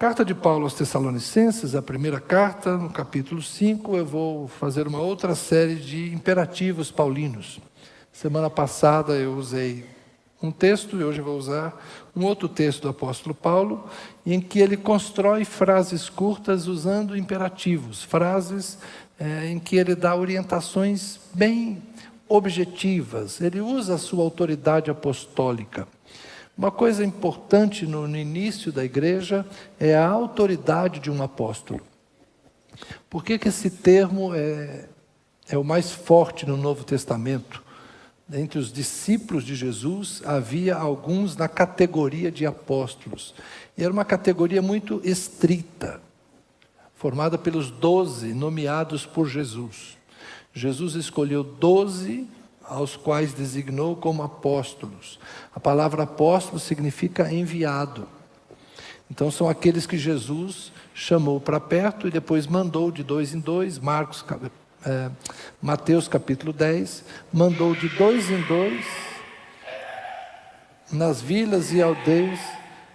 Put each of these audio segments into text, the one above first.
Carta de Paulo aos Tessalonicenses, a primeira carta, no capítulo 5, eu vou fazer uma outra série de imperativos paulinos. Semana passada eu usei um texto e hoje eu vou usar um outro texto do apóstolo Paulo, em que ele constrói frases curtas usando imperativos, frases em que ele dá orientações bem objetivas, ele usa a sua autoridade apostólica. Uma coisa importante no início da igreja é a autoridade de um apóstolo. Por que esse termo é o mais forte no Novo Testamento? Entre os discípulos de Jesus, havia alguns na categoria de apóstolos. E era uma categoria muito estrita, formada pelos 12 nomeados por Jesus. Jesus escolheu 12 aos quais designou como apóstolos. A palavra apóstolo significa enviado. Então são aqueles que Jesus chamou para perto e depois mandou de 2 em 2, Mateus capítulo 10, mandou de 2 em 2 nas vilas e aldeias.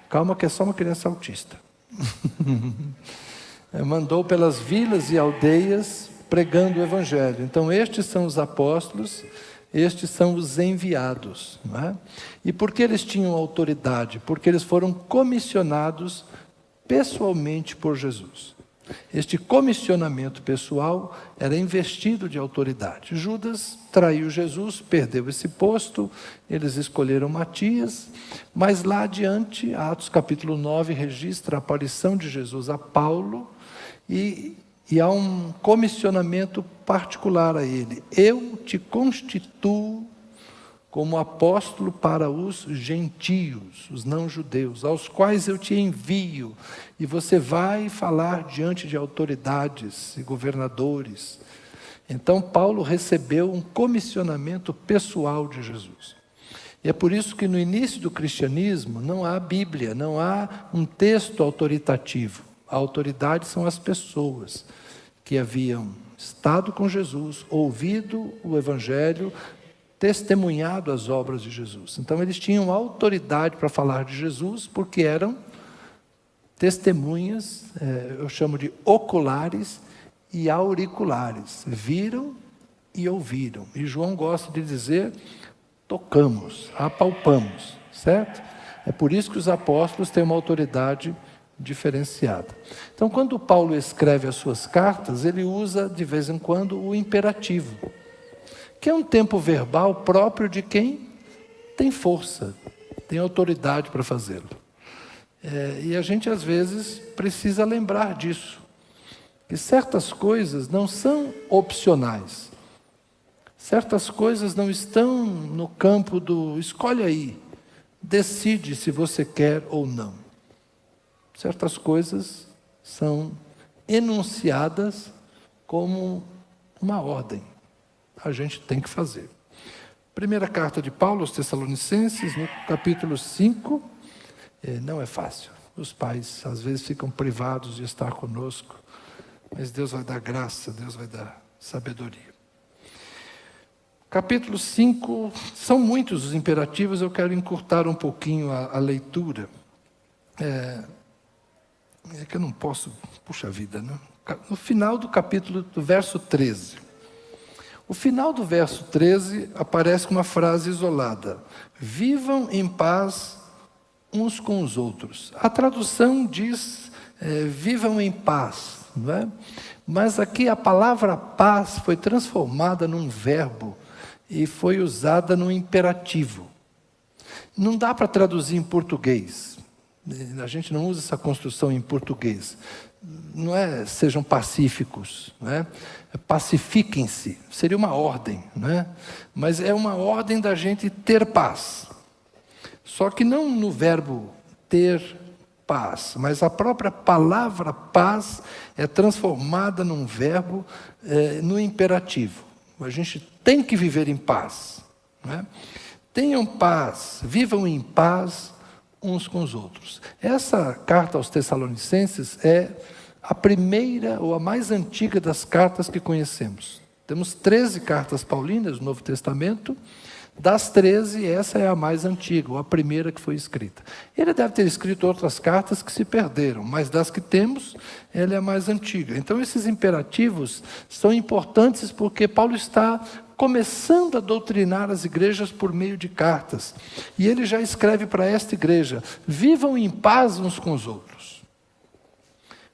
Calma que é só uma criança autista. Mandou pelas vilas e aldeias pregando o evangelho. Então estes são os apóstolos, estes são os enviados, não é? E por que eles tinham autoridade? Porque eles foram comissionados pessoalmente por Jesus. Este comissionamento pessoal era investido de autoridade. Judas traiu Jesus, perdeu esse posto, eles escolheram Matias, mas lá adiante, Atos capítulo 9 registra a aparição de Jesus a Paulo e há um comissionamento particular a ele. Eu te constituo como apóstolo para os gentios, os não-judeus, aos quais eu te envio, e você vai falar diante de autoridades e governadores. Então Paulo recebeu um comissionamento pessoal de Jesus. E é por isso que no início do cristianismo não há Bíblia, não há um texto autoritativo. A autoridade são as pessoas que haviam estado com Jesus, ouvido o Evangelho, testemunhado as obras de Jesus. Então eles tinham autoridade para falar de Jesus, porque eram testemunhas, eu chamo de oculares e auriculares. Viram e ouviram. E João gosta de dizer, tocamos, apalpamos, certo? É por isso que os apóstolos têm uma autoridade diferenciada. Então, quando Paulo escreve as suas cartas, ele usa de vez em quando o imperativo, que é um tempo verbal próprio de quem tem força, tem autoridade para fazê-lo. E a gente às vezes precisa lembrar disso, que certas coisas não são opcionais, certas coisas não estão no campo do escolhe aí, decide se você quer ou não. Certas coisas são enunciadas como uma ordem. A gente tem que fazer. Primeira carta de Paulo aos Tessalonicenses, no capítulo 5, não é fácil. Os pais às vezes ficam privados de estar conosco, mas Deus vai dar graça, Deus vai dar sabedoria. Capítulo 5, são muitos os imperativos, eu quero encurtar um pouquinho a leitura. É que eu não posso, puxa vida, né? No final do capítulo, do verso 13. O final do verso 13 aparece com uma frase isolada. Vivam em paz uns com os outros. A tradução diz, vivam em paz, não é? Mas aqui a palavra paz foi transformada num verbo e foi usada num imperativo. Não dá para traduzir em português. A gente não usa essa construção em português. Não é sejam pacíficos, não é? Pacifiquem-se, seria uma ordem, não é? Mas é uma ordem da gente ter paz. Só que não no verbo ter paz, mas a própria palavra paz é transformada num verbo no imperativo. A gente tem que viver em paz, não é? Tenham paz, vivam em paz uns com os outros. Essa carta aos Tessalonicenses é a primeira ou a mais antiga das cartas que conhecemos. Temos 13 cartas paulinas no Novo Testamento, Das 13, essa é a mais antiga, ou a primeira que foi escrita. Ele deve ter escrito outras cartas que se perderam, mas das que temos, ela é a mais antiga. Então, esses imperativos são importantes porque Paulo está começando a doutrinar as igrejas por meio de cartas. E ele já escreve para esta igreja: vivam em paz uns com os outros.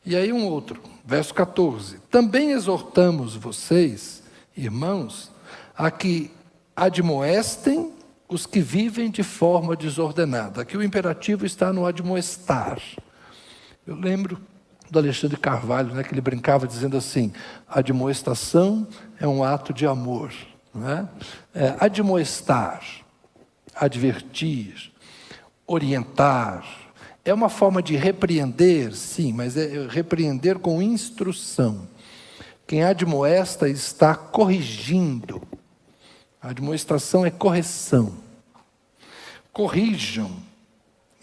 E aí um outro, verso 14. Também exortamos vocês, irmãos, a que admoestem os que vivem de forma desordenada. Aqui o imperativo está no admoestar. Eu lembro do Alexandre Carvalho, que ele brincava dizendo assim: a admoestação é um ato de amor. Não é? Admoestar, advertir, orientar, é uma forma de repreender, sim, mas é repreender com instrução. Quem admoesta está corrigindo. A admoestação é correção. Corrijam,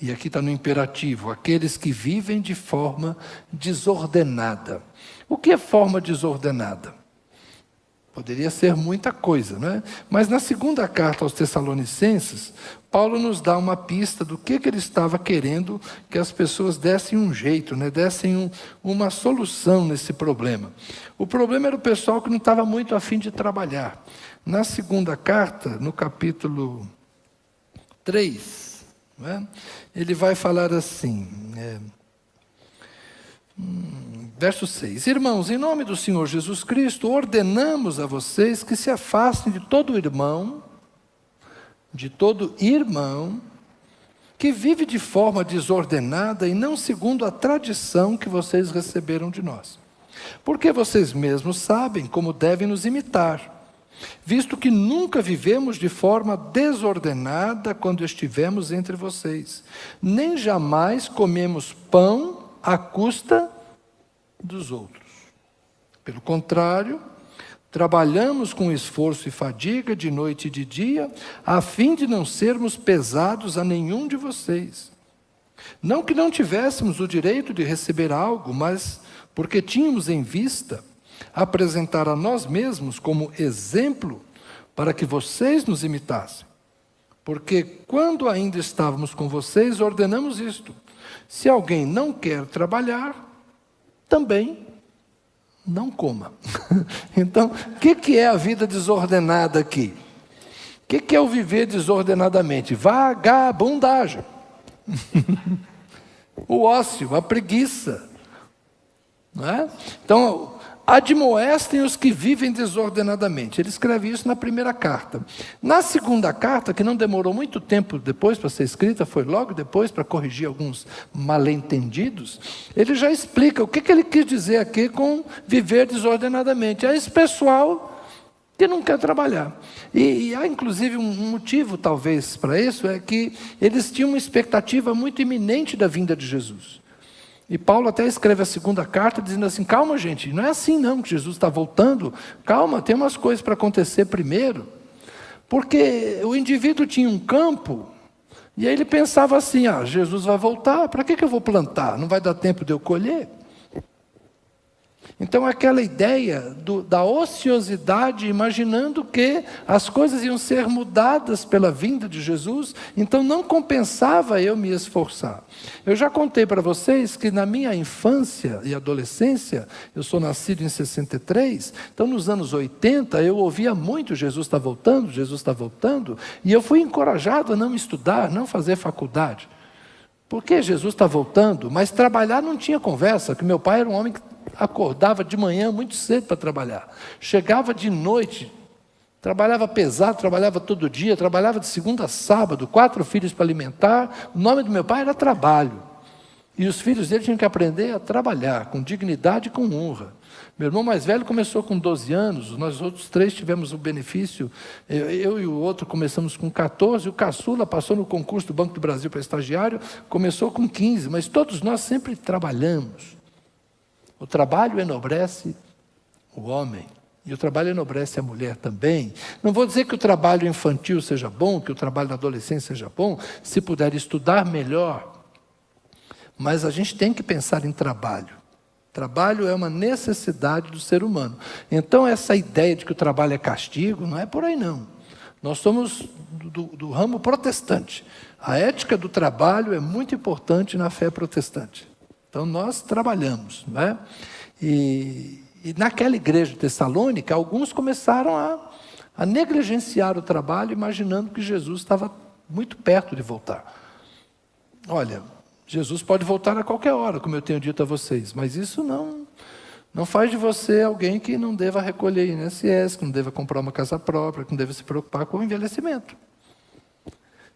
e aqui está no imperativo, aqueles que vivem de forma desordenada. O que é forma desordenada? Poderia ser muita coisa, não é? Mas na segunda carta aos Tessalonicenses, Paulo nos dá uma pista do que ele estava querendo que as pessoas dessem um jeito, dessem uma solução nesse problema. O problema era o pessoal que não estava muito afim de trabalhar. Na segunda carta, no capítulo 3, ele vai falar assim, verso 6. Irmãos, em nome do Senhor Jesus Cristo, ordenamos a vocês que se afastem de todo irmão que vive de forma desordenada e não segundo a tradição que vocês receberam de nós. Porque vocês mesmos sabem como devem nos imitar, visto que nunca vivemos de forma desordenada quando estivemos entre vocês, nem jamais comemos pão à custa dos outros. Pelo contrário, trabalhamos com esforço e fadiga de noite e de dia, a fim de não sermos pesados a nenhum de vocês. Não que não tivéssemos o direito de receber algo, mas porque tínhamos em vista apresentar a nós mesmos como exemplo para que vocês nos imitassem. Porque quando ainda estávamos com vocês, ordenamos isto: se alguém não quer trabalhar, também não coma. Então, o que é a vida desordenada aqui? O que é o viver desordenadamente? Vagabundagem. O ócio, a preguiça. Não é? Então, admoestem os que vivem desordenadamente. Ele escreve isso na primeira carta. Na segunda carta, que não demorou muito tempo depois para ser escrita, foi logo depois para corrigir alguns mal-entendidos, ele já explica o que ele quis dizer aqui com viver desordenadamente. É esse pessoal que não quer trabalhar. E há inclusive um motivo talvez para isso, é que eles tinham uma expectativa muito iminente da vinda de Jesus. E Paulo até escreve a segunda carta dizendo assim: calma gente, não é assim não que Jesus está voltando, calma, tem umas coisas para acontecer primeiro. Porque o indivíduo tinha um campo, e aí ele pensava assim: Jesus vai voltar, para que eu vou plantar? Não vai dar tempo de eu colher? Então aquela ideia da ociosidade, imaginando que as coisas iam ser mudadas pela vinda de Jesus, então não compensava eu me esforçar. Eu já contei para vocês que na minha infância e adolescência, eu sou nascido em 63, então nos anos 80 eu ouvia muito: Jesus está voltando, Jesus está voltando, e eu fui encorajado a não estudar, não fazer faculdade. Porque Jesus está voltando, mas trabalhar não tinha conversa, que meu pai era um homem que acordava de manhã muito cedo para trabalhar, chegava de noite, trabalhava pesado, trabalhava todo dia, trabalhava de segunda a sábado, 4 filhos para alimentar. O nome do meu pai era trabalho, e os filhos dele tinham que aprender a trabalhar com dignidade e com honra. Meu irmão mais velho começou com 12 anos, nós outros 3 tivemos o benefício, eu e o outro começamos com 14, o caçula passou no concurso do Banco do Brasil para estagiário, começou com 15, mas todos nós sempre trabalhamos. O trabalho enobrece o homem, e o trabalho enobrece a mulher também. Não vou dizer que o trabalho infantil seja bom, que o trabalho da adolescência seja bom, se puder estudar melhor, mas a gente tem que pensar em trabalho. Trabalho é uma necessidade do ser humano. Então essa ideia de que o trabalho é castigo, não é por aí não. Nós somos do ramo protestante. A ética do trabalho é muito importante na fé protestante. Então, nós trabalhamos, né? E naquela igreja de Tessalônica, alguns começaram a negligenciar o trabalho, imaginando que Jesus estava muito perto de voltar. Olha, Jesus pode voltar a qualquer hora, como eu tenho dito a vocês, mas isso não faz de você alguém que não deva recolher INSS, que não deva comprar uma casa própria, que não deva se preocupar com o envelhecimento.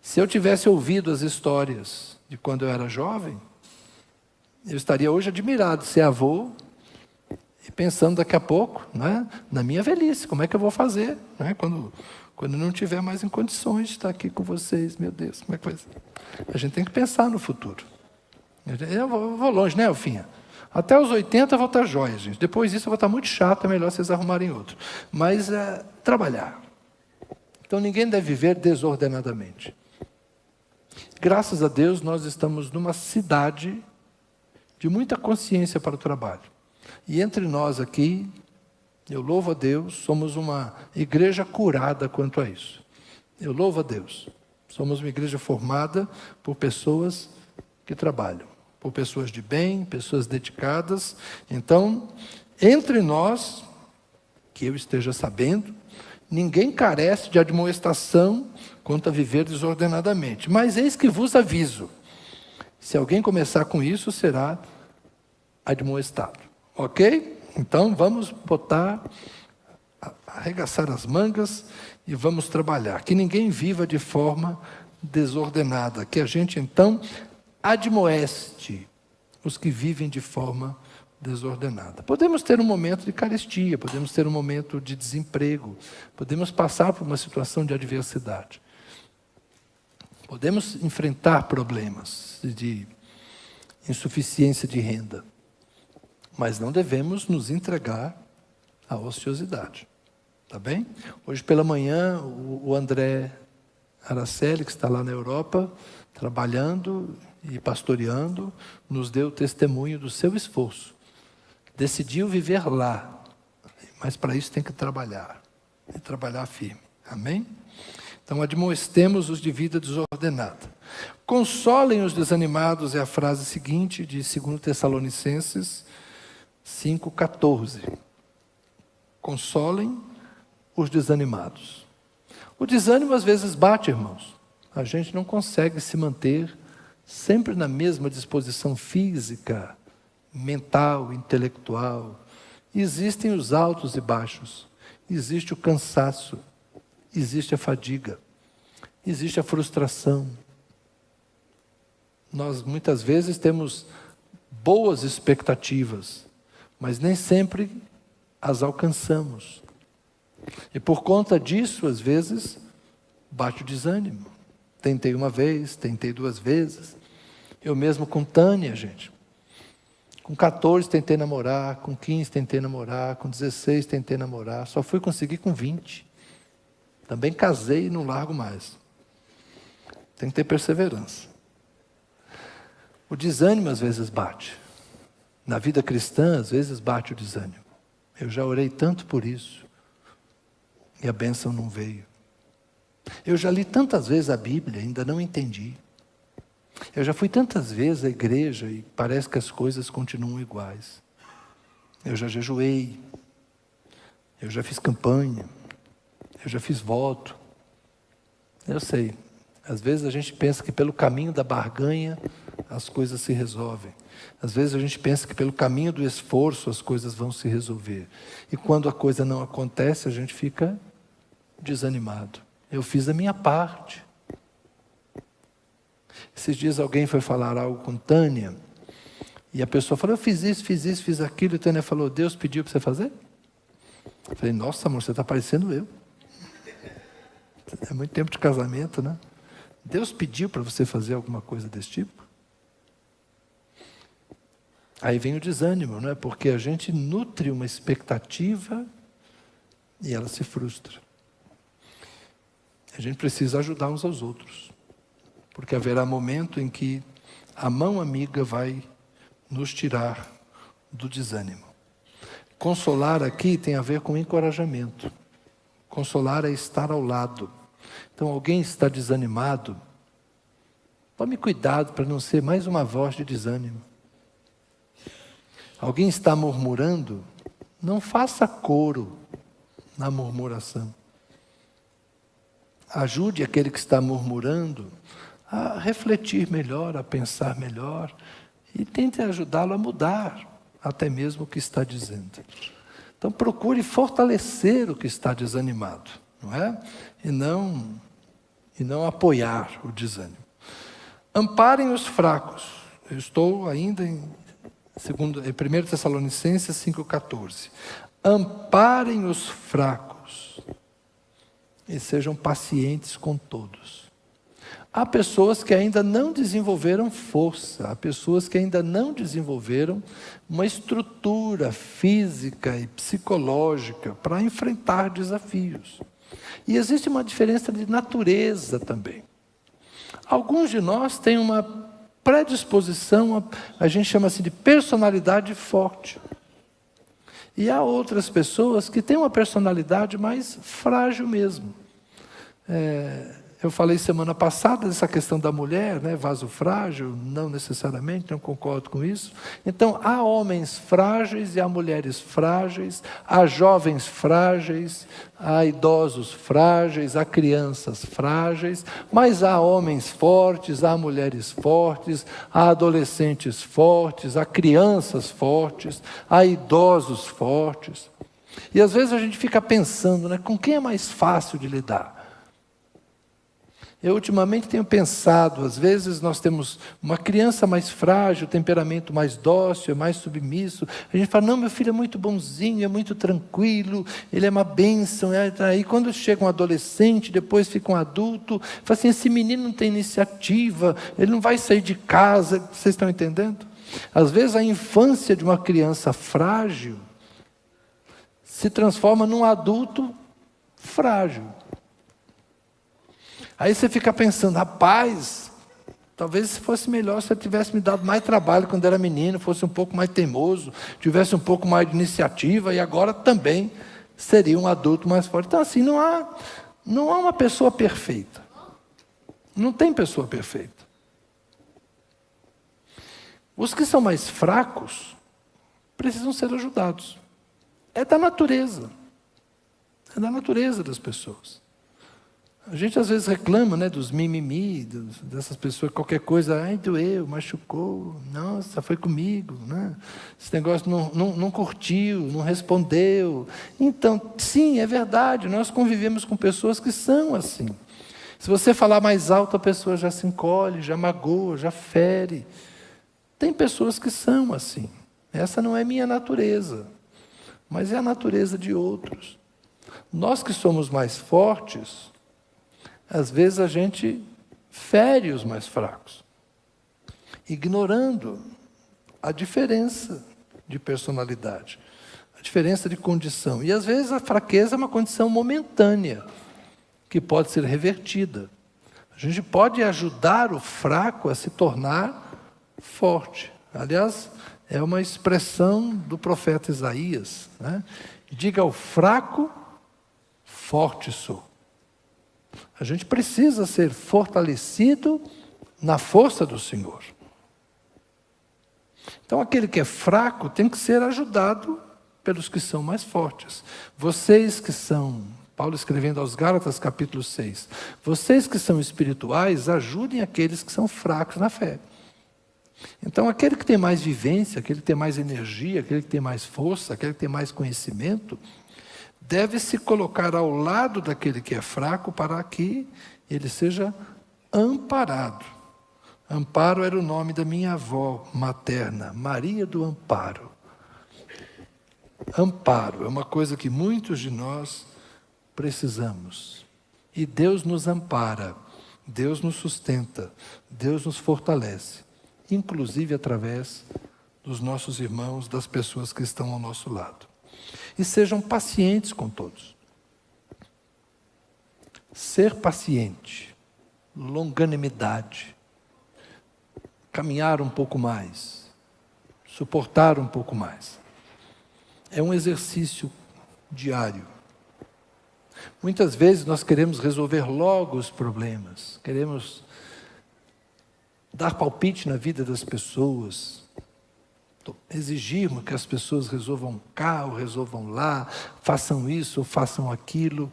Se eu tivesse ouvido as histórias de quando eu era jovem, eu estaria hoje admirado de ser avô e pensando daqui a pouco, né, na minha velhice, como é que eu vou fazer, né, quando não tiver mais em condições de estar aqui com vocês, meu Deus, como é que vai ser? A gente tem que pensar no futuro. Eu vou longe, né, Elfinha? Até os 80 eu vou estar jóia, gente. Depois disso eu vou estar muito chato, é melhor vocês arrumarem outro. Mas trabalhar. Então ninguém deve viver desordenadamente. Graças a Deus nós estamos numa cidade de muita consciência para o trabalho. E entre nós aqui, eu louvo a Deus, somos uma igreja curada quanto a isso. Eu louvo a Deus. Somos uma igreja formada por pessoas que trabalham, por pessoas de bem, pessoas dedicadas. Então, entre nós, que eu esteja sabendo, ninguém carece de admoestação quanto a viver desordenadamente. Mas eis que vos aviso, se alguém começar com isso, será admoestado. Ok? Então, vamos arregaçar as mangas e vamos trabalhar. Que ninguém viva de forma desordenada. Que a gente, então, admoeste os que vivem de forma desordenada. Podemos ter um momento de carestia, podemos ter um momento de desemprego, podemos passar por uma situação de adversidade. Podemos enfrentar problemas de insuficiência de renda, mas não devemos nos entregar à ociosidade. Tá bem? Hoje pela manhã, o André Araceli, que está lá na Europa, trabalhando e pastoreando, nos deu testemunho do seu esforço. Decidiu viver lá, mas para isso tem que trabalhar, e trabalhar firme. Amém? Então, admoestemos os de vida desordenada. Consolem os desanimados é a frase seguinte de 2 Tessalonicenses 5,14. Consolem os desanimados. O desânimo às vezes bate, irmãos. A gente não consegue se manter sempre na mesma disposição física, mental, intelectual. Existem os altos e baixos. Existe o cansaço. Existe a fadiga. Existe a frustração. Nós muitas vezes temos boas expectativas, mas nem sempre as alcançamos. E por conta disso, às vezes, bate o desânimo. Tentei uma vez, tentei 2 vezes. Eu mesmo com Tânia, gente. Com 14 tentei namorar, com 15 tentei namorar, com 16 tentei namorar. Só fui conseguir com 20. Também casei e não largo mais. Tem que ter perseverança. O desânimo às vezes bate. Na vida cristã, às vezes bate o desânimo. Eu já orei tanto por isso. E a bênção não veio. Eu já li tantas vezes a Bíblia, ainda não entendi. Eu já fui tantas vezes à igreja e parece que as coisas continuam iguais. Eu já jejuei. Eu já fiz campanha. Eu já fiz voto. Eu sei. Às vezes a gente pensa que pelo caminho da barganha as coisas se resolvem. Às vezes a gente pensa que pelo caminho do esforço as coisas vão se resolver. E quando a coisa não acontece, a gente fica desanimado. Eu fiz a minha parte. Esses dias alguém foi falar algo com Tânia, e a pessoa falou, eu fiz isso, fiz aquilo, e Tânia falou, Deus pediu para você fazer? Eu falei, nossa amor, você está parecendo eu. É muito tempo de casamento, né? Deus pediu para você fazer alguma coisa desse tipo? Aí vem o desânimo, não é? Porque a gente nutre uma expectativa e ela se frustra. A gente precisa ajudar uns aos outros. Porque haverá momento em que a mão amiga vai nos tirar do desânimo. Consolar aqui tem a ver com encorajamento. Consolar é estar ao lado. Então, alguém está desanimado, tome cuidado para não ser mais uma voz de desânimo. Alguém está murmurando, não faça coro na murmuração. Ajude aquele que está murmurando a refletir melhor, a pensar melhor, e tente ajudá-lo a mudar até mesmo o que está dizendo. Então procure fortalecer o que está desanimado, não é? E não apoiar o desânimo. Amparem os fracos. Eu estou ainda em 1 Tessalonicenses 5,14. Amparem os fracos e sejam pacientes com todos. Há pessoas que ainda não desenvolveram força, há pessoas que ainda não desenvolveram uma estrutura física e psicológica para enfrentar desafios. E existe uma diferença de natureza também. Alguns de nós têm uma predisposição, a gente chama assim de personalidade forte. E há outras pessoas que têm uma personalidade mais frágil mesmo. Eu falei semana passada dessa questão da mulher, né, vaso frágil, não necessariamente, não concordo com isso. Então, há homens frágeis e há mulheres frágeis, há jovens frágeis, há idosos frágeis, há crianças frágeis, mas há homens fortes, há mulheres fortes, há adolescentes fortes, há crianças fortes, há idosos fortes. E às vezes a gente fica pensando, né, com quem é mais fácil de lidar? Eu ultimamente tenho pensado, às vezes nós temos uma criança mais frágil, temperamento mais dócil, mais submisso. A gente fala, não, meu filho é muito bonzinho, é muito tranquilo, ele é uma bênção. Aí quando chega um adolescente, depois fica um adulto, fala assim, esse menino não tem iniciativa, ele não vai sair de casa. Vocês estão entendendo? Às vezes a infância de uma criança frágil se transforma num adulto frágil. Aí você fica pensando, rapaz, talvez fosse melhor se eu tivesse me dado mais trabalho quando era menino, fosse um pouco mais teimoso, tivesse um pouco mais de iniciativa, e agora também seria um adulto mais forte. Então assim, não há uma pessoa perfeita. Não tem pessoa perfeita. Os que são mais fracos precisam ser ajudados. É da natureza. É da natureza das pessoas. A gente às vezes reclama, né, dos mimimi, dessas pessoas, qualquer coisa, ai, doeu, machucou, nossa, foi comigo, né? Esse negócio não curtiu, não respondeu. Então, sim, é verdade, nós convivemos com pessoas que são assim. Se você falar mais alto, a pessoa já se encolhe, já magoa, já fere. Tem pessoas que são assim. Essa não é minha natureza, mas é a natureza de outros. Nós que somos mais fortes, às vezes a gente fere os mais fracos, ignorando a diferença de personalidade, a diferença de condição. E às vezes a fraqueza é uma condição momentânea, que pode ser revertida. A gente pode ajudar o fraco a se tornar forte. Aliás, é uma expressão do profeta Isaías, né? Diga ao fraco, forte sou. A gente precisa ser fortalecido na força do Senhor. Então, aquele que é fraco tem que ser ajudado pelos que são mais fortes. Vocês que são, Paulo escrevendo aos Gálatas, capítulo 6, vocês que são espirituais, ajudem aqueles que são fracos na fé. Então, aquele que tem mais vivência, aquele que tem mais energia, aquele que tem mais força, aquele que tem mais conhecimento, deve se colocar ao lado daquele que é fraco para que ele seja amparado. Amparo era o nome da minha avó materna, Maria do Amparo. Amparo é uma coisa que muitos de nós precisamos. E Deus nos ampara, Deus nos sustenta, Deus nos fortalece, inclusive através dos nossos irmãos, das pessoas que estão ao nosso lado. E sejam pacientes com todos. Ser paciente, longanimidade, caminhar um pouco mais, suportar um pouco mais. É um exercício diário. Muitas vezes nós queremos resolver logo os problemas, queremos dar palpite na vida das pessoas, exigirmos que as pessoas resolvam cá ou resolvam lá, façam isso ou façam aquilo.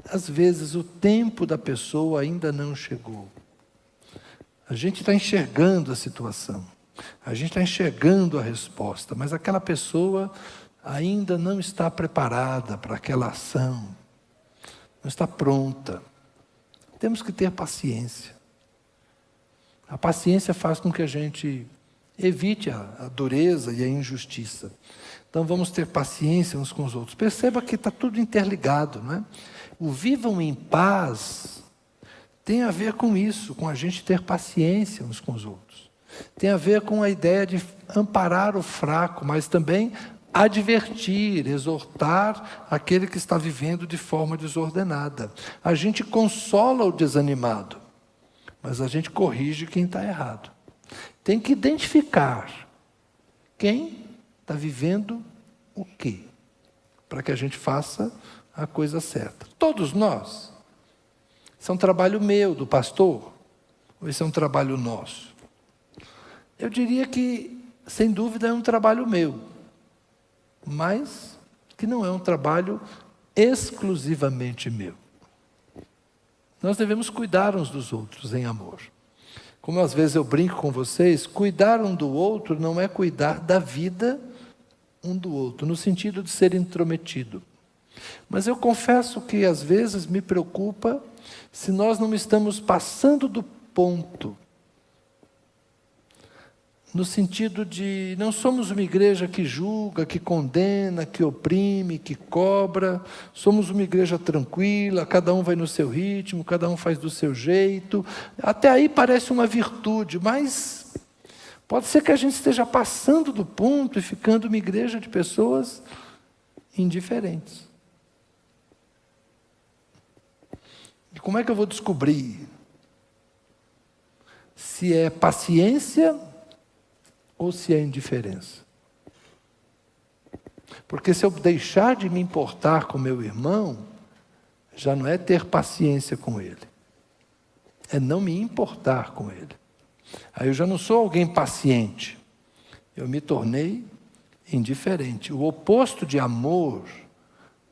Às vezes o tempo da pessoa ainda não chegou. A gente está enxergando a situação, a gente está enxergando a resposta, mas aquela pessoa ainda não está preparada para aquela ação, não está pronta. Temos que ter paciência. A paciência faz com que a gente evite a dureza e a injustiça. Então vamos ter paciência uns com os outros. Perceba que está tudo interligado, não é? O vivam em paz tem a ver com isso, com a gente ter paciência uns com os outros. Tem a ver com a ideia de amparar o fraco, mas também advertir, exortar aquele que está vivendo de forma desordenada. A gente consola o desanimado, mas a gente corrige quem está errado. Tem que identificar quem está vivendo o quê, para que a gente faça a coisa certa. Todos nós. Isso é um trabalho meu, do pastor, ou isso é um trabalho nosso? Eu diria que, sem dúvida, é um trabalho meu, mas que não é um trabalho exclusivamente meu. Nós devemos cuidar uns dos outros em amor. Como às vezes eu brinco com vocês, cuidar um do outro não é cuidar da vida um do outro, no sentido de ser intrometido. Mas eu confesso que às vezes me preocupa se nós não estamos passando do ponto, no sentido de não somos uma igreja que julga, que condena, que oprime, que cobra. Somos uma igreja tranquila, cada um vai no seu ritmo, cada um faz do seu jeito. Até aí parece uma virtude, mas pode ser que a gente esteja passando do ponto e ficando uma igreja de pessoas indiferentes. E como é que eu vou descobrir se é paciência ou se é indiferença? Porque se eu deixar de me importar com meu irmão, já não é ter paciência com ele, é não me importar com ele. Aí eu já não sou alguém paciente, eu me tornei indiferente. O oposto de amor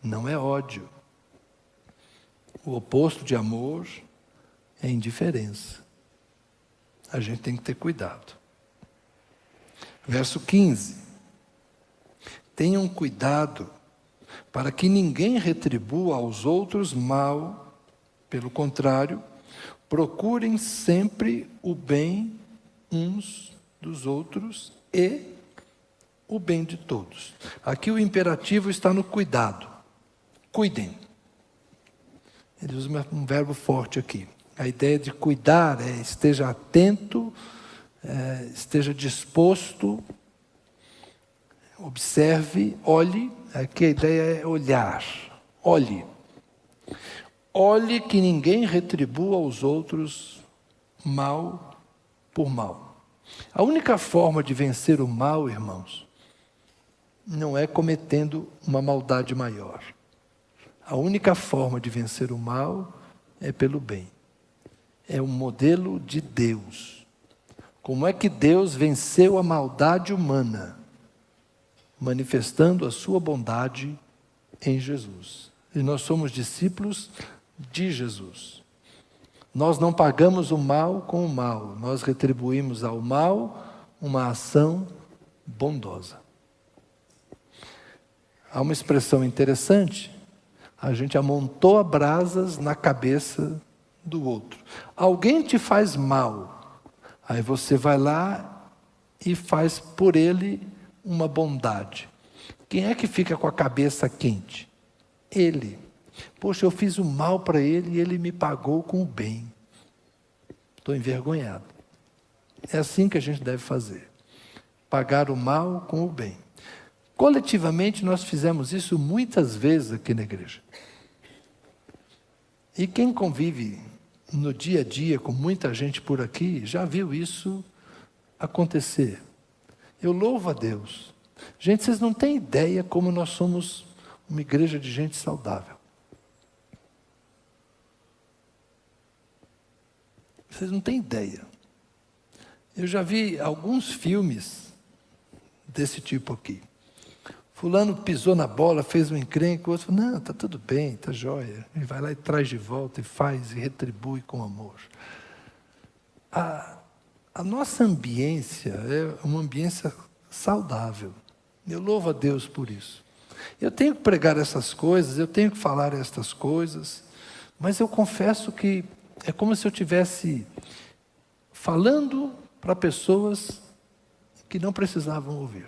não é ódio. O oposto de amor é indiferença. A gente tem que ter cuidado. Verso 15. Tenham cuidado para que ninguém retribua aos outros mal. Pelo contrário, procurem sempre o bem uns dos outros e o bem de todos. Aqui o imperativo está no cuidado. Cuidem. Ele usa um verbo forte aqui. A ideia de cuidar é esteja atento, esteja disposto, observe, olhe. Aqui a ideia é olhar. Olhe. Olhe que ninguém retribua aos outros mal por mal. A única forma de vencer o mal, irmãos, não é cometendo uma maldade maior. A única forma de vencer o mal é pelo bem. É um modelo de Deus. Como é que Deus venceu a maldade humana? Manifestando a sua bondade em Jesus. E nós somos discípulos de Jesus. Nós não pagamos o mal com o mal, nós retribuímos ao mal uma ação bondosa. Há uma expressão interessante: a gente amontoa brasas na cabeça do outro. Alguém te faz mal, aí você vai lá e faz por ele uma bondade. Quem é que fica com a cabeça quente? Ele. Poxa, eu fiz o mal para ele e ele me pagou com o bem. Estou envergonhado. É assim que a gente deve fazer. Pagar o mal com o bem. Coletivamente nós fizemos isso muitas vezes aqui na igreja. E quem convive no dia a dia com muita gente por aqui, já viu isso acontecer. Eu louvo a Deus. Gente, vocês não têm ideia como nós somos uma igreja de gente saudável. Vocês não têm ideia. Eu já vi alguns filmes desse tipo aqui. Fulano pisou na bola, fez um encrenca, o outro falou, não, está tudo bem, está jóia. E vai lá e traz de volta, e faz, e retribui com amor. A nossa ambiência é uma ambiência saudável. Eu louvo a Deus por isso. Eu tenho que pregar essas coisas, eu tenho que falar estas coisas, mas eu confesso que é como se eu estivesse falando para pessoas que não precisavam ouvir.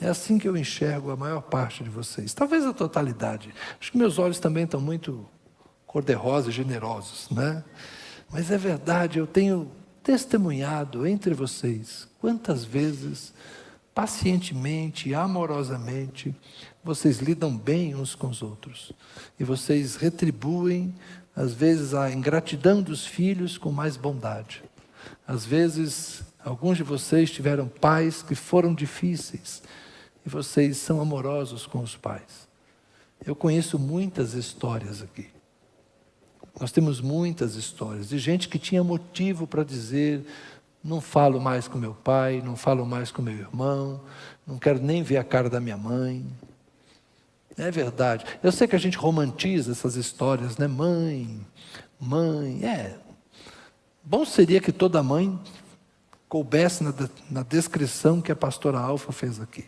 É assim que eu enxergo a maior parte de vocês. Talvez a totalidade. Acho que meus olhos também estão muito cor-de-rosa e generosos, né? Mas é verdade, eu tenho testemunhado entre vocês quantas vezes, pacientemente, amorosamente, vocês lidam bem uns com os outros. E vocês retribuem, às vezes, a ingratidão dos filhos com mais bondade. Às vezes, alguns de vocês tiveram pais que foram difíceis. E vocês são amorosos com os pais. Eu conheço muitas histórias aqui. Nós temos muitas histórias de gente que tinha motivo para dizer, não falo mais com meu pai, não falo mais com meu irmão, não quero nem ver a cara da minha mãe. É verdade. Eu sei que a gente romantiza essas histórias, né? Mãe, Bom seria que toda mãe coubesse na descrição que a pastora Alfa fez aqui.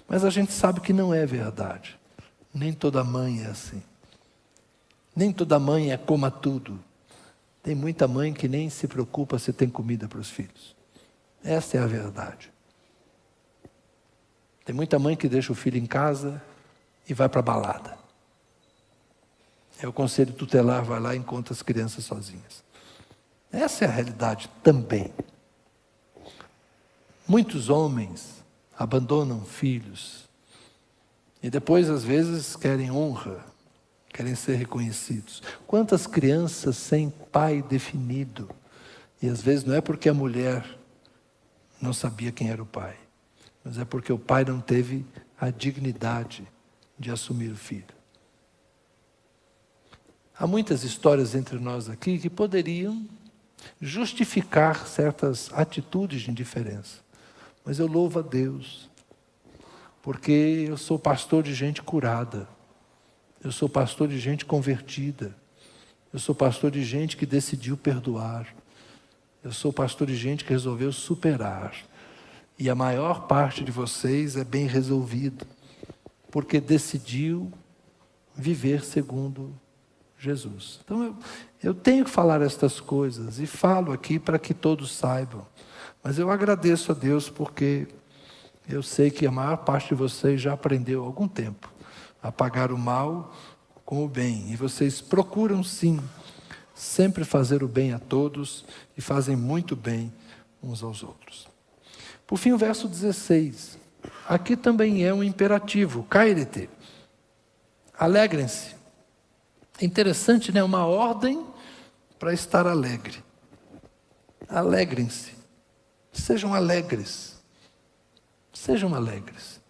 Mas a gente sabe que não é verdade. Nem toda mãe é assim. Nem toda mãe é coma tudo. Tem muita mãe que nem se preocupa se tem comida para os filhos. Essa é a verdade. Tem muita mãe que deixa o filho em casa e vai para a balada. O conselho tutelar vai lá e encontra as crianças sozinhas. Essa é a realidade também. Muitos homens abandonam filhos e depois, às vezes, querem honra, querem ser reconhecidos. Quantas crianças sem pai definido? E às vezes não é porque a mulher não sabia quem era o pai, mas é porque o pai não teve a dignidade de assumir o filho. Há muitas histórias entre nós aqui que poderiam justificar certas atitudes de indiferença. Mas eu louvo a Deus, porque eu sou pastor de gente curada, eu sou pastor de gente convertida, eu sou pastor de gente que decidiu perdoar, eu sou pastor de gente que resolveu superar. E a maior parte de vocês é bem resolvido, porque decidiu viver segundo Jesus. Então eu tenho que falar estas coisas e falo aqui para que todos saibam. Mas eu agradeço a Deus porque eu sei que a maior parte de vocês já aprendeu há algum tempo a pagar o mal com o bem. E vocês procuram sim sempre fazer o bem a todos e fazem muito bem uns aos outros. Por fim, o verso 16. Aqui também é um imperativo. Cairete. Alegrem-se. É interessante, né? Uma ordem para estar alegre. Alegrem-se. Sejam alegres. Sejam alegres.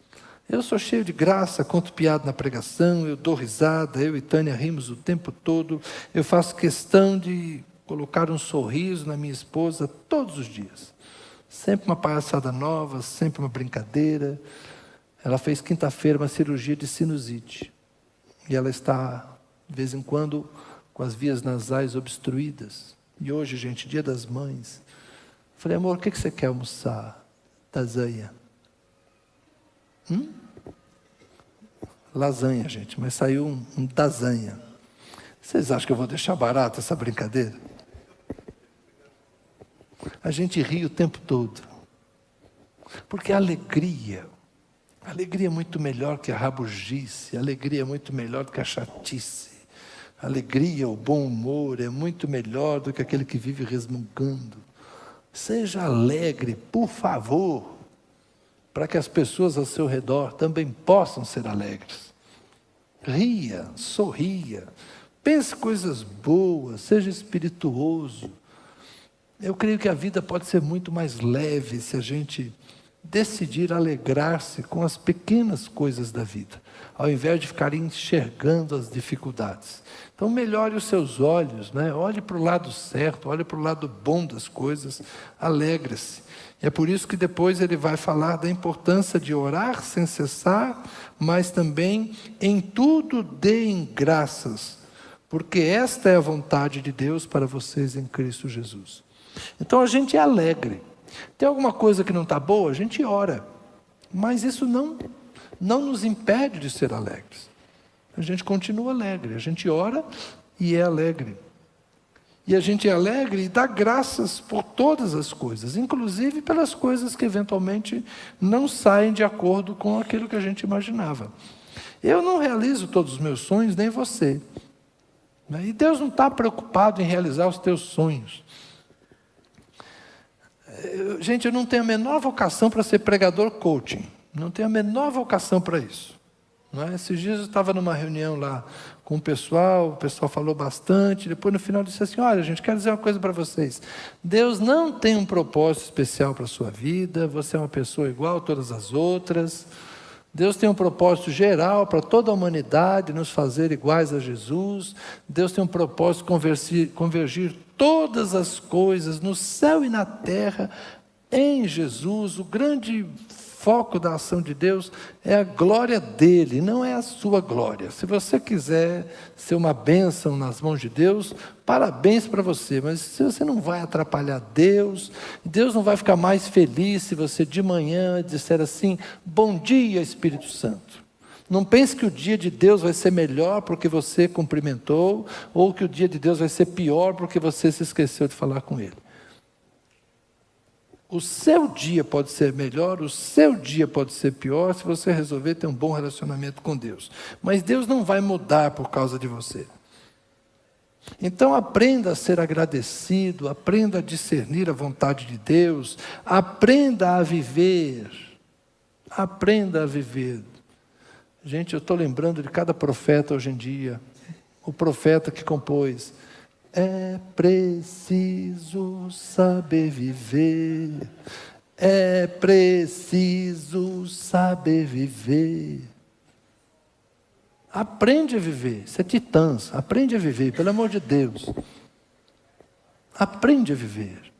Eu sou cheio de graça, conto piada na pregação, eu dou risada, eu e Tânia rimos o tempo todo. Eu faço questão de colocar um sorriso na minha esposa todos os dias. Sempre uma palhaçada nova, sempre uma brincadeira. Ela fez quinta-feira uma cirurgia de sinusite. E ela está, de vez em quando, com as vias nasais obstruídas. E hoje, gente, dia das mães. Falei, amor, o que você quer almoçar? Lasanha. Lasanha, gente, mas saiu um lasanha. Vocês acham que eu vou deixar barato essa brincadeira? A gente ri o tempo todo. Porque a alegria é muito melhor que a rabugice, a alegria é muito melhor do que a chatice. A alegria, o bom humor é muito melhor do que aquele que vive resmungando. Seja alegre, por favor, para que as pessoas ao seu redor também possam ser alegres. Ria, sorria, pense coisas boas, seja espirituoso. Eu creio que a vida pode ser muito mais leve se a gente decidir alegrar-se com as pequenas coisas da vida, ao invés de ficar enxergando as dificuldades. Então melhore os seus olhos, né? Olhe para o lado certo, olhe para o lado bom das coisas, alegre-se. É por isso que depois ele vai falar da importância de orar sem cessar, mas também em tudo deem graças, porque esta é a vontade de Deus para vocês em Cristo Jesus. Então a gente é alegre. Tem alguma coisa que não está boa, a gente ora. Mas isso não nos impede de ser alegres. A gente continua alegre, a gente ora e é alegre. E a gente é alegre e dá graças por todas as coisas, inclusive pelas coisas que eventualmente não saem de acordo com aquilo que a gente imaginava. Eu não realizo todos os meus sonhos, nem você. E Deus não está preocupado em realizar os teus sonhos. Gente, eu não tenho a menor vocação para ser pregador coaching. Não tenho a menor vocação para isso. Não é? Esses dias eu estava numa reunião lá com o pessoal falou bastante, depois no final disse assim, olha gente, quero dizer uma coisa para vocês. Deus não tem um propósito especial para a sua vida, você é uma pessoa igual a todas as outras. Deus tem um propósito geral para toda a humanidade, nos fazer iguais a Jesus. Deus tem um propósito de convergir todas as coisas no céu e na terra em Jesus. O grande foco da ação de Deus é a glória dele, não é a sua glória. Se você quiser ser uma bênção nas mãos de Deus, parabéns para você, mas se você não vai atrapalhar Deus, Deus não vai ficar mais feliz se você de manhã disser assim, bom dia Espírito Santo. Não pense que o dia de Deus vai ser melhor porque você cumprimentou, ou que o dia de Deus vai ser pior porque você se esqueceu de falar com Ele. O seu dia pode ser melhor, o seu dia pode ser pior, se você resolver ter um bom relacionamento com Deus. Mas Deus não vai mudar por causa de você. Então aprenda a ser agradecido, aprenda a discernir a vontade de Deus, aprenda a viver. Aprenda a viver. Gente, eu estou lembrando de cada profeta hoje em dia. O profeta que compôs: é preciso saber viver, é preciso saber viver. Aprende a viver, isso é titãs, aprende a viver, pelo amor de Deus. Aprende a viver.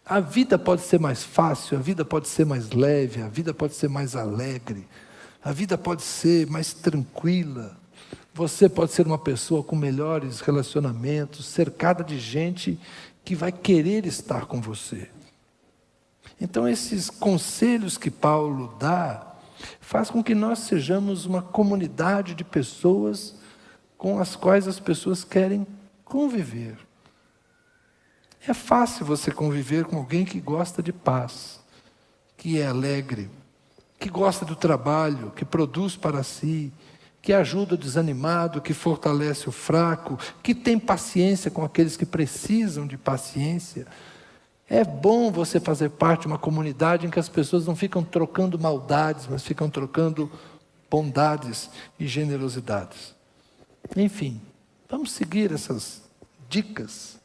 A vida pode ser mais fácil, a vida pode ser mais leve, a vida pode ser mais alegre, a vida pode ser mais tranquila. Você pode ser uma pessoa com melhores relacionamentos, cercada de gente que vai querer estar com você. Então esses conselhos que Paulo dá, faz com que nós sejamos uma comunidade de pessoas com as quais as pessoas querem conviver. É fácil você conviver com alguém que gosta de paz, que é alegre, que gosta do trabalho, que produz para si, que ajuda o desanimado, que fortalece o fraco, que tem paciência com aqueles que precisam de paciência. É bom você fazer parte de uma comunidade em que as pessoas não ficam trocando maldades, mas ficam trocando bondades e generosidades. Enfim, vamos seguir essas dicas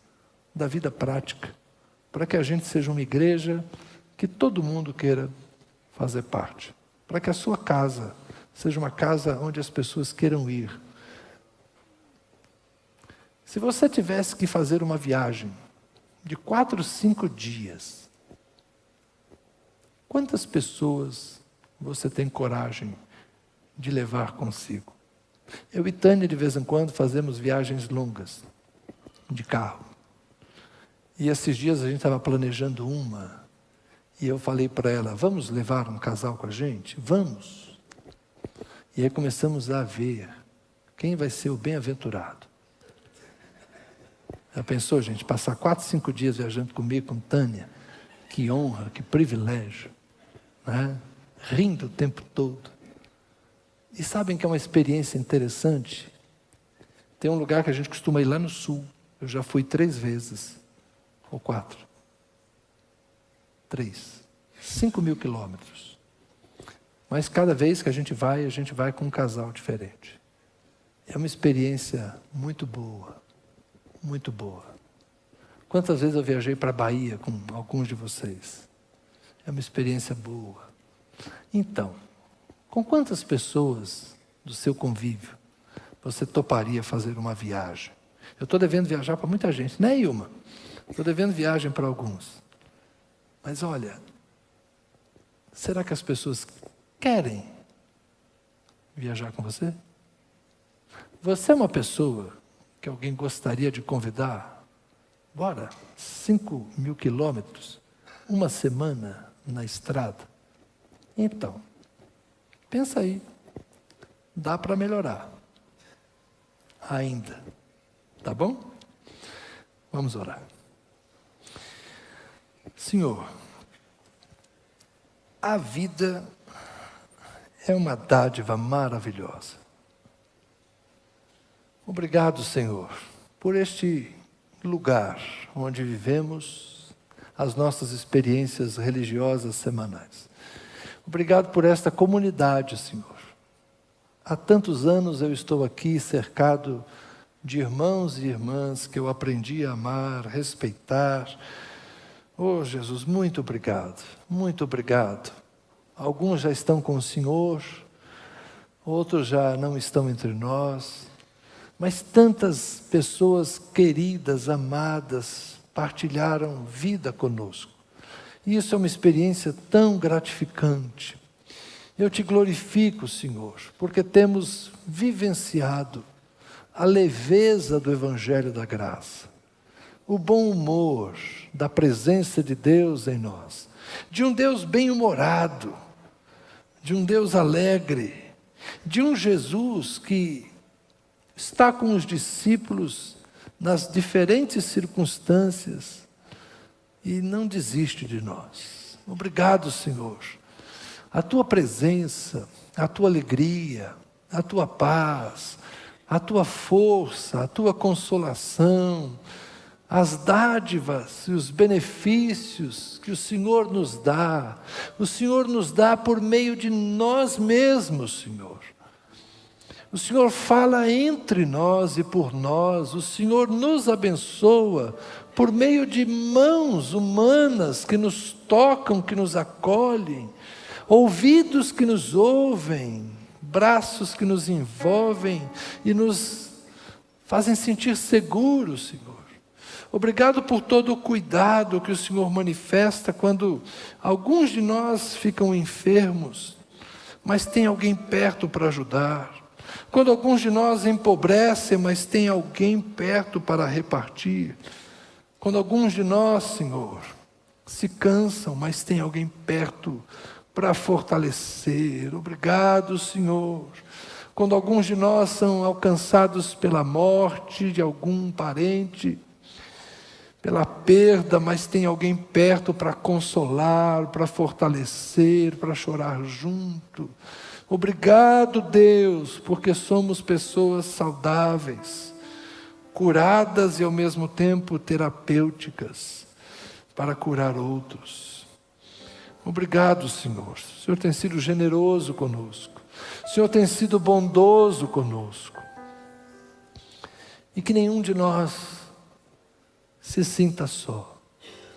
da vida prática, para que a gente seja uma igreja que todo mundo queira fazer parte, para que a sua casa seja uma casa onde as pessoas queiram ir. Se você tivesse que fazer uma viagem de 4, 5 dias, quantas pessoas você tem coragem de levar consigo? Eu e Tânia, de vez em quando, fazemos viagens longas, de carro. E esses dias a gente estava planejando uma, e eu falei para ela, vamos levar um casal com a gente? Vamos. E aí começamos a ver quem vai ser o bem-aventurado. Já pensou, gente, passar 4, 5 dias viajando comigo, com Tânia? Que honra, que privilégio, né? Rindo o tempo todo. E sabem que é uma experiência interessante? Tem um lugar que a gente costuma ir lá no sul. Eu já fui 3 vezes, ou 4. 3. 5.000 quilômetros. Mas cada vez que a gente vai com um casal diferente. É uma experiência muito boa, muito boa. Quantas vezes eu viajei para a Bahia com alguns de vocês? É uma experiência boa. Então, com quantas pessoas do seu convívio você toparia fazer uma viagem? Eu estou devendo viajar para muita gente, né, Ilma? Estou devendo viagem para alguns. Mas olha, será que as pessoas querem viajar com você? Você é uma pessoa que alguém gostaria de convidar? Bora, 5.000 quilômetros, uma semana na estrada. Então, pensa aí, dá para melhorar. Ainda, tá bom? Vamos orar. Senhor, a vida é uma dádiva maravilhosa. Obrigado, Senhor, por este lugar onde vivemos as nossas experiências religiosas semanais. Obrigado por esta comunidade, Senhor. Há tantos anos eu estou aqui cercado de irmãos e irmãs que eu aprendi a amar, respeitar. Oh, Jesus, muito obrigado, muito obrigado. Alguns já estão com o Senhor, outros já não estão entre nós, mas tantas pessoas queridas, amadas, partilharam vida conosco. E isso é uma experiência tão gratificante. Eu te glorifico, Senhor, porque temos vivenciado a leveza do Evangelho da Graça, o bom humor da presença de Deus em nós, de um Deus bem-humorado, de um Deus alegre, de um Jesus que está com os discípulos nas diferentes circunstâncias e não desiste de nós. Obrigado, Senhor. A tua presença, a tua alegria, a tua paz, a tua força, a tua consolação, as dádivas e os benefícios que o Senhor nos dá por meio de nós mesmos, Senhor. O Senhor fala entre nós e por nós, o Senhor nos abençoa por meio de mãos humanas que nos tocam, que nos acolhem, ouvidos que nos ouvem, braços que nos envolvem e nos fazem sentir seguros, Senhor. Obrigado por todo o cuidado que o Senhor manifesta quando alguns de nós ficam enfermos, mas tem alguém perto para ajudar. Quando alguns de nós empobrecem, mas tem alguém perto para repartir. Quando alguns de nós, Senhor, se cansam, mas tem alguém perto para fortalecer. Obrigado, Senhor. Quando alguns de nós são alcançados pela morte de algum parente, pela perda, mas tem alguém perto para consolar, para fortalecer, para chorar junto. Obrigado, Deus, porque somos pessoas saudáveis, curadas e ao mesmo tempo terapêuticas, para curar outros. Obrigado, Senhor. O Senhor tem sido generoso conosco. O Senhor tem sido bondoso conosco. E que nenhum de nós se sinta só.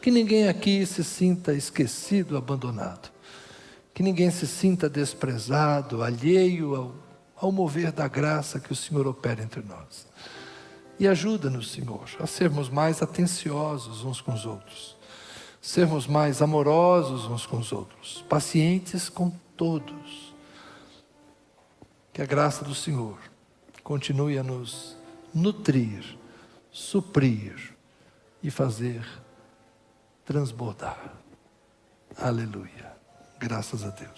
Que ninguém aqui se sinta esquecido, abandonado. Que ninguém se sinta desprezado, alheio ao mover da graça que o Senhor opera entre nós. E ajuda-nos, Senhor, a sermos mais atenciosos uns com os outros. Sermos mais amorosos uns com os outros. Pacientes com todos. Que a graça do Senhor continue a nos nutrir, suprir e fazer transbordar. Aleluia. Graças a Deus.